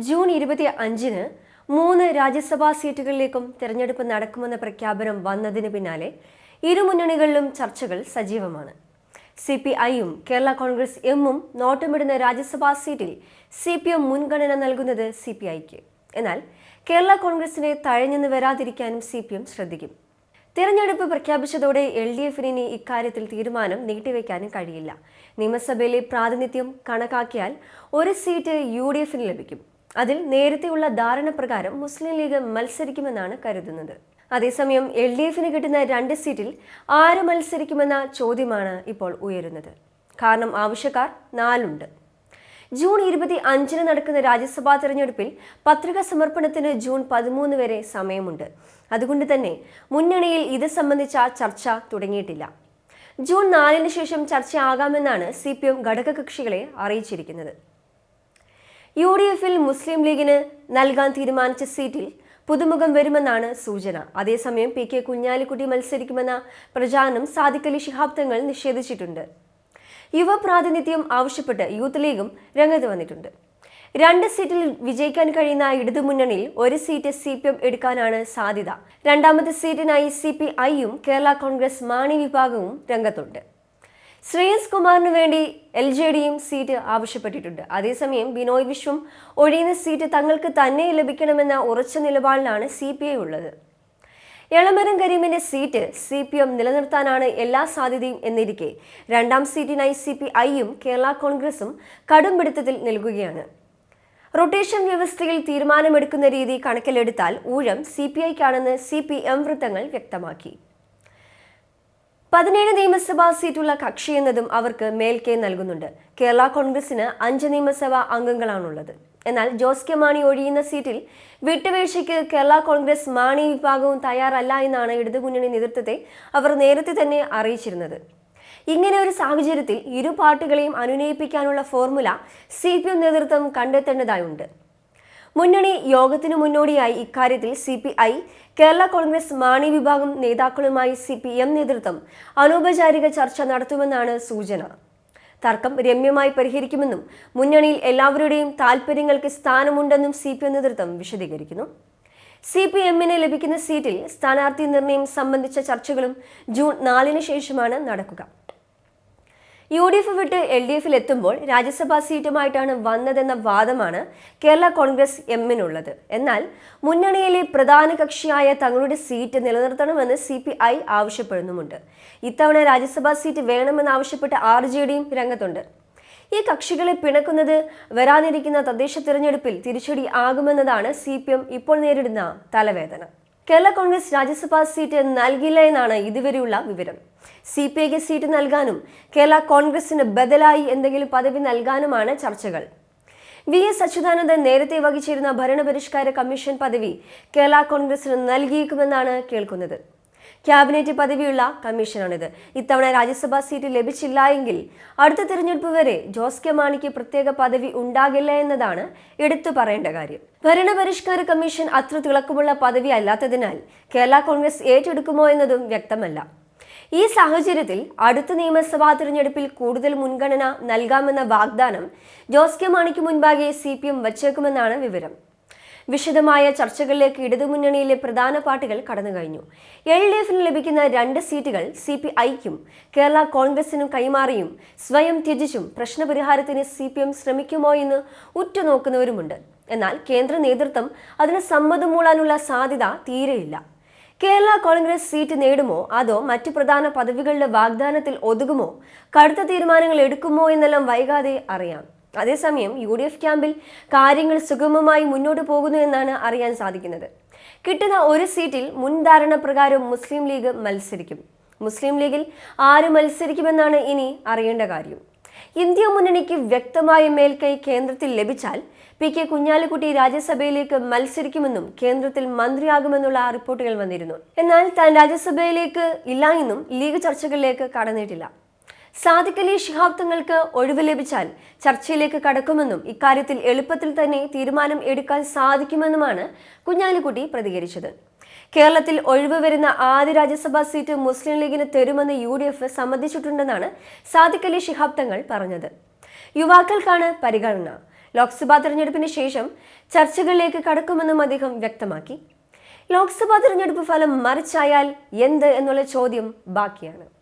June 25-ന് 3 രാജ്യസഭാ സീറ്റുകളിലേക്കും തെരഞ്ഞെടുപ്പ് നടക്കുമെന്ന പ്രഖ്യാപനം വന്നതിന് പിന്നാലെ ഇരുമുന്നണികളിലും ചർച്ചകൾ സജീവമാണ്. CPIയും കേരള കോൺഗ്രസ് എമ്മും നോട്ടമിടുന്ന രാജ്യസഭാ സീറ്റിൽ CPM മുൻഗണന നൽകുന്നത് CPIക്ക്. എന്നാൽ കേരള കോൺഗ്രസിനെ തഴഞ്ഞെന്ന് വരാതിരിക്കാനും CPM ശ്രദ്ധിക്കും. തെരഞ്ഞെടുപ്പ് പ്രഖ്യാപിച്ചതോടെ LDFന് ഇനി ഇക്കാര്യത്തിൽ തീരുമാനം നീട്ടിവെക്കാനും കഴിയില്ല. നിയമസഭയിലെ പ്രാതിനിധ്യം കണക്കാക്കിയാൽ ഒരു സീറ്റ് UDFന് ലഭിക്കും. അതിൽ നേരത്തെയുള്ള ധാരണ പ്രകാരം മുസ്ലിം ലീഗ് മത്സരിക്കുമെന്നാണ് കരുതുന്നത്. അതേസമയം LDFന് കിട്ടുന്ന 2 സീറ്റിൽ ആര് മത്സരിക്കുമെന്ന ചോദ്യമാണ് ഇപ്പോൾ ഉയരുന്നത്. കാരണം ആവശ്യക്കാർ 4 ഉണ്ട്. ജൂൺ 25-ന് നടക്കുന്ന രാജ്യസഭാ തെരഞ്ഞെടുപ്പിൽ പത്രിക സമർപ്പണത്തിന് ജൂൺ 13 വരെ സമയമുണ്ട്. അതുകൊണ്ട് തന്നെ മുന്നണിയിൽ ഇത് സംബന്ധിച്ച ചർച്ച തുടങ്ങിയിട്ടില്ല. ജൂൺ 4-ന് ശേഷം ചർച്ചയാകാമെന്നാണ് CPM ഘടകകക്ഷികളെ അറിയിച്ചിരിക്കുന്നത്. UDFൽ മുസ്ലിം ലീഗിന് നൽകാൻ തീരുമാനിച്ച സീറ്റിൽ പുതുമുഖം വരുമെന്നാണ് സൂചന. അതേസമയം PK കുഞ്ഞാലിക്കുട്ടി മത്സരിക്കുമെന്ന പ്രചാരണം സാദിഖ് അലി ശിഹാബ് തങ്ങൾ നിഷേധിച്ചിട്ടുണ്ട്. യുവ പ്രാതിനിധ്യം ആവശ്യപ്പെട്ട് യൂത്ത് ലീഗും രംഗത്ത് വന്നിട്ടുണ്ട്. 2 സീറ്റിൽ വിജയിക്കാൻ കഴിയുന്ന ഇടതുമുന്നണിയിൽ ഒരു സീറ്റ് CPM എടുക്കാനാണ് സാധ്യത. 2ാമത്തെ സീറ്റിനായി CPIയും കേരള കോൺഗ്രസ് മാണി വിഭാഗവും രംഗത്തുണ്ട്. ശ്രേയസ് കുമാറിന് വേണ്ടി LJDയും സീറ്റ് ആവശ്യപ്പെട്ടിട്ടുണ്ട്. അതേസമയം ബിനോയ് വിശ്വം ഒഴിയുന്ന സീറ്റ് തങ്ങൾക്ക് തന്നെ ലഭിക്കണമെന്ന ഉറച്ച നിലപാടിലാണ് CPI ഉള്ളത്. എളമരം കരീമിന്റെ സീറ്റ് CPM നിലനിർത്താനാണ് എല്ലാ സാധ്യതയും എന്നിരിക്കെ 2ാം സീറ്റിനായി CPIയും കേരള കോൺഗ്രസും കടുംപിടുത്തത്തിൽ നിൽക്കുകയാണ്. റൊട്ടേഷൻ വ്യവസ്ഥയിൽ തീരുമാനമെടുക്കുന്ന രീതി കണക്കിലെടുത്താൽ ഊഴം CPIക്കാണെന്ന് CPM വൃത്തങ്ങൾ വ്യക്തമാക്കി. 17 നിയമസഭാ സീറ്റുള്ള കക്ഷി എന്നതും അവർക്ക് മേൽക്കൈ നൽകുന്നുണ്ട്. കേരള കോൺഗ്രസിന് 5 നിയമസഭാ അംഗങ്ങളാണുള്ളത്. എന്നാൽ ജോസ് കെ മാണി ഒഴിയുന്ന സീറ്റിൽ വിട്ടുവീഴ്ചയ്ക്ക് കേരള കോൺഗ്രസ് മാണി വിഭാഗവും തയ്യാറല്ല എന്നാണ് ഇടതുമുന്നണി നേതൃത്വത്തെ അവർ നേരത്തെ തന്നെ അറിയിച്ചിരുന്നത്. ഇങ്ങനെ ഒരു സാഹചര്യത്തിൽ ഇരു പാർട്ടികളെയും അനുനയിപ്പിക്കാനുള്ള ഫോർമുല CPM നേതൃത്വം കണ്ടെത്തേണ്ടതായുണ്ട്. മുന്നണി യോഗത്തിനു മുന്നോടിയായി ഇക്കാര്യത്തിൽ CPI, കേരള കോൺഗ്രസ് മാണി വിഭാഗം നേതാക്കളുമായി CPM നേതൃത്വം അനൗപചാരിക ചർച്ച നടത്തുമെന്നാണ് സൂചന. തർക്കം രമ്യമായി പരിഹരിക്കുമെന്നും മുന്നണിയിൽ എല്ലാവരുടെയും താൽപ്പര്യങ്ങൾക്ക് സ്ഥാനമുണ്ടെന്നും CPM നേതൃത്വം വിശദീകരിക്കുന്നു. CPMന് ലഭിക്കുന്ന സീറ്റിൽ സ്ഥാനാർത്ഥി നിർണയം സംബന്ധിച്ച ചർച്ചകളും ജൂൺ 4-ന് ശേഷമാണ് നടക്കുക. UDF വിട്ട് LDFൽ എത്തുമ്പോൾ രാജ്യസഭാ സീറ്റുമായിട്ടാണ് വന്നതെന്ന വാദമാണ് കേരള കോൺഗ്രസ് എമ്മിനുള്ളത്. എന്നാൽ മുന്നണിയിലെ പ്രധാന കക്ഷിയായ തങ്ങളുടെ സീറ്റ് നിലനിർത്തണമെന്ന് CPI ആവശ്യപ്പെടുന്നുമുണ്ട്. ഇത്തവണ രാജ്യസഭാ സീറ്റ് വേണമെന്നാവശ്യപ്പെട്ട് RJDയും രംഗത്തുണ്ട്. ഈ കക്ഷികളെ പിണക്കുന്നത് വരാനിരിക്കുന്ന തദ്ദേശ തിരഞ്ഞെടുപ്പിൽ തിരിച്ചടി ആകുമെന്നതാണ് CPM ഇപ്പോൾ നേരിടുന്ന തലവേദന. കേരള കോൺഗ്രസ് രാജ്യസഭാ സീറ്റ് നൽകില്ല എന്നാണ് ഇതുവരെയുള്ള വിവരം. CPIക്ക് സീറ്റ് നൽകാനും കേരള കോൺഗ്രസിന് ബദലായി എന്തെങ്കിലും പദവി നൽകാനുമാണ് ചർച്ചകൾ. VS അച്യുതാനന്ദൻ നേരത്തെ വഹിച്ചിരുന്ന ഭരണപരിഷ്കാര കമ്മീഷൻ പദവി കേരള കോൺഗ്രസിന് നൽകിയേക്കുമെന്നാണ് കേൾക്കുന്നത്. ക്യാബിനറ്റ് പദവിയുള്ള കമ്മീഷനാണിത്. ഇത്തവണ രാജ്യസഭാ സീറ്റ് ലഭിച്ചില്ല എങ്കിൽ അടുത്ത തിരഞ്ഞെടുപ്പ് വരെ ജോസ് കെ മാണിക്ക് പ്രത്യേക പദവി ഉണ്ടാകില്ല എന്നതാണ് എടുത്തു പറയേണ്ട കാര്യം. ഭരണപരിഷ്കാര കമ്മീഷൻ അത്ര തിളക്കമുള്ള പദവി അല്ലാത്തതിനാൽ കേരള കോൺഗ്രസ് ഏറ്റെടുക്കുമോ എന്നതും വ്യക്തമല്ല. ഈ സാഹചര്യത്തിൽ അടുത്ത നിയമസഭാ തിരഞ്ഞെടുപ്പിൽ കൂടുതൽ മുൻഗണന നൽകാമെന്ന വാഗ്ദാനം ജോസ് കെ മാണിക്ക് മുൻപാകെ CPM വച്ചേക്കുമെന്നാണ് വിവരം. വിശദമായ ചർച്ചകളിലേക്ക് ഇടതുമുന്നണിയിലെ പ്രധാന പാർട്ടികൾ കടന്നു കഴിഞ്ഞു. LDFന് ലഭിക്കുന്ന 2 സീറ്റുകൾ CPIക്കും കേരള കോൺഗ്രസിനും കൈമാറിയും സ്വയം ത്യജിച്ചും പ്രശ്നപരിഹാരത്തിന് CPM ശ്രമിക്കുമോ എന്ന് ഉറ്റുനോക്കുന്നവരുമുണ്ട്. എന്നാൽ കേന്ദ്ര നേതൃത്വം അതിന് സമ്മതം മൂളാനുള്ള സാധ്യത തീരെയില്ല. കേരള കോൺഗ്രസ് സീറ്റ് നേടുമോ അതോ മറ്റു പ്രധാന പദവികളുടെ വാഗ്ദാനത്തിൽ ഒതുങ്ങുമോ, കടുത്ത തീരുമാനങ്ങൾ എടുക്കുമോ എന്നെല്ലാം വൈകാതെ അറിയാം. അതേസമയം UDF ക്യാമ്പിൽ കാര്യങ്ങൾ സുഗമമായി മുന്നോട്ട് പോകുന്നു എന്നാണ് അറിയാൻ സാധിക്കുന്നത്. കിട്ടുന്ന ഒരു സീറ്റിൽ മുൻധാരണ പ്രകാരം മുസ്ലിം ലീഗ് മത്സരിക്കും. മുസ്ലിം ലീഗിൽ ആര് മത്സരിക്കുമെന്നാണ് ഇനി അറിയേണ്ട കാര്യം. ഇന്ത്യ മുന്നണിക്ക് വ്യക്തമായ മേൽക്കൈ കേന്ദ്രത്തിൽ ലഭിച്ചാൽ PK കുഞ്ഞാലിക്കുട്ടി രാജ്യസഭയിലേക്ക് മത്സരിക്കുമെന്നും കേന്ദ്രത്തിൽ മന്ത്രിയാകുമെന്നുള്ള റിപ്പോർട്ടുകൾ വന്നിരുന്നു. എന്നാൽ താൻ രാജ്യസഭയിലേക്ക് ഇല്ല എന്നും ലീഗ് ചർച്ചകളിലേക്ക് കടന്നിട്ടില്ല. സാദിഖ് അലി ശിഹാബ് തങ്ങൾക്ക് ഒഴിവ് ലഭിച്ചാൽ ചർച്ചയിലേക്ക് കടക്കുമെന്നും ഇക്കാര്യത്തിൽ എളുപ്പത്തിൽ തന്നെ തീരുമാനം എടുക്കാൻ സാധിക്കുമെന്നുമാണ് കുഞ്ഞാലിക്കുട്ടി പ്രതികരിച്ചത്. കേരളത്തിൽ ഒഴിവ് വരുന്ന ആദ്യ രാജ്യസഭാ സീറ്റ് മുസ്ലിം ലീഗിന് തരുമെന്ന് UDF സമ്മതിച്ചിട്ടുണ്ടെന്നാണ് സാദിഖ് അലി ശിഹാബ് തങ്ങൾ പറഞ്ഞത്. യുവാക്കൾക്കാണ് പരിഗണന. ലോക്സഭാ തെരഞ്ഞെടുപ്പിന് ശേഷം ചർച്ചകളിലേക്ക് കടക്കുമെന്നും അദ്ദേഹം വ്യക്തമാക്കി. ലോക്സഭാ തെരഞ്ഞെടുപ്പ് ഫലം മറിച്ചായാൽ എന്ത് എന്നുള്ള ചോദ്യം ബാക്കിയാണ്.